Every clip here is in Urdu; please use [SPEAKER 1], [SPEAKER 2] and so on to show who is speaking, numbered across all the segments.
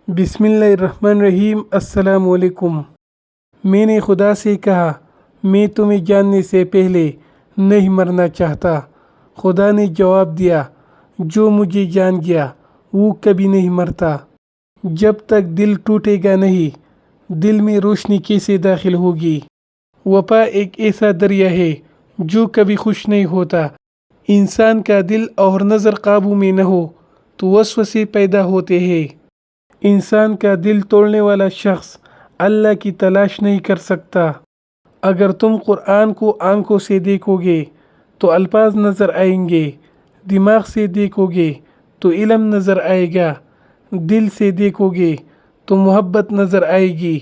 [SPEAKER 1] بسم اللہ الرحمن الرحیم۔ السلام علیکم۔ میں نے خدا سے کہا میں تمہیں جاننے سے پہلے نہیں مرنا چاہتا۔ خدا نے جواب دیا جو مجھے جان گیا وہ کبھی نہیں مرتا۔ جب تک دل ٹوٹے گا نہیں دل میں روشنی کیسے داخل ہوگی؟ وفا ایک ایسا دریا ہے جو کبھی خوش نہیں ہوتا۔ انسان کا دل اور نظر قابو میں نہ ہو تو وسوسے پیدا ہوتے ہیں۔ انسان کا دل توڑنے والا شخص اللہ کی تلاش نہیں کر سکتا۔ اگر تم قرآن کو آنکھوں سے دیکھو گے تو الفاظ نظر آئیں گے، دماغ سے دیکھو گے تو علم نظر آئے گا، دل سے دیکھو گے تو محبت نظر آئے گی،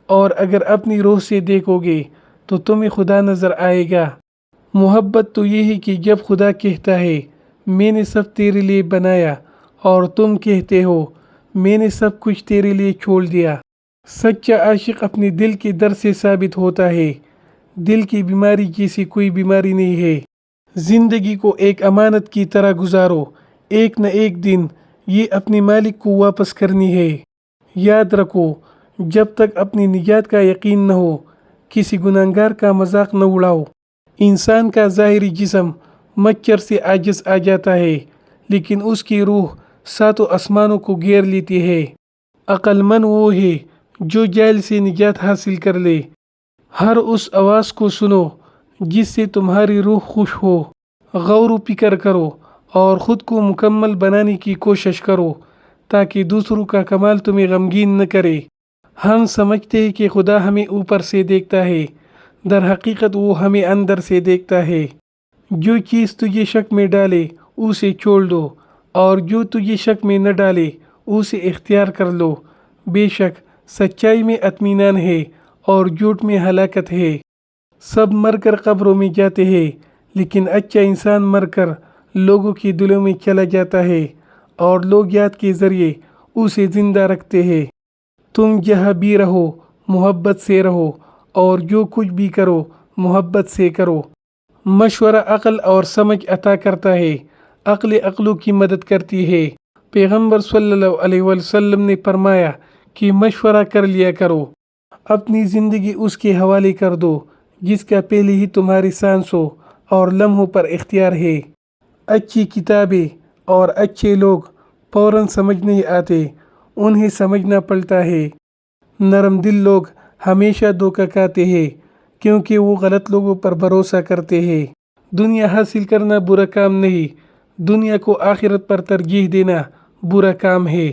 [SPEAKER 1] اور اگر اپنی روح سے دیکھو گے تو تمہیں خدا نظر آئے گا۔ محبت تو یہ ہے کہ جب خدا کہتا ہے میں نے سب تیرے لیے بنایا اور تم کہتے ہو میں نے سب کچھ تیرے لیے چھوڑ دیا۔ سچا عاشق اپنے دل کے درد سے ثابت ہوتا ہے۔ دل کی بیماری جیسی کوئی بیماری نہیں ہے۔ زندگی کو ایک امانت کی طرح گزارو، ایک نہ ایک دن یہ اپنے مالک کو واپس کرنی ہے۔ یاد رکھو جب تک اپنی نجات کا یقین نہ ہو کسی گناہگار کا مذاق نہ اڑاؤ۔ انسان کا ظاہری جسم مچھر سے عاجز آ جاتا ہے لیکن اس کی روح ساتوں آسمانوں کو گھیر لیتی ہے۔ عقل مند وہ ہے جو جہل سے نجات حاصل کر لے۔ ہر اس آواز کو سنو جس سے تمہاری روح خوش ہو۔ غور و فکر کرو اور خود کو مکمل بنانے کی کوشش کرو تاکہ دوسروں کا کمال تمہیں غمگین نہ کرے۔ ہم سمجھتے ہیں کہ خدا ہمیں اوپر سے دیکھتا ہے، در حقیقت وہ ہمیں اندر سے دیکھتا ہے۔ جو چیز تجھے شک میں ڈالے اسے چھوڑ دو اور جو تجھے شک میں نہ ڈالے اسے اختیار کر لو۔ بے شک سچائی میں اطمینان ہے اور جھوٹ میں ہلاکت ہے۔ سب مر کر قبروں میں جاتے ہیں لیکن اچھا انسان مر کر لوگوں کے دلوں میں چلا جاتا ہے اور لوگ یاد کے ذریعے اسے زندہ رکھتے ہیں۔ تم جہاں بھی رہو محبت سے رہو اور جو کچھ بھی کرو محبت سے کرو۔ مشورہ عقل اور سمجھ عطا کرتا ہے، عقل عقلوں کی مدد کرتی ہے۔ پیغمبر صلی اللہ علیہ وسلم نے فرمایا کہ مشورہ کر لیا کرو، اپنی زندگی اس کے حوالے کر دو جس کا پہلے ہی تمہاری سانسوں اور لمحوں پر اختیار ہے۔ اچھی کتابیں اور اچھے لوگ فوراً سمجھ نہیں آتے، انہیں سمجھنا پڑتا ہے۔ نرم دل لوگ ہمیشہ دھوکہ کھاتے ہیں کیونکہ وہ غلط لوگوں پر بھروسہ کرتے ہیں۔ دنیا حاصل کرنا برا کام نہیں، دنیا کو آخرت پر ترجیح دینا برا کام ہے۔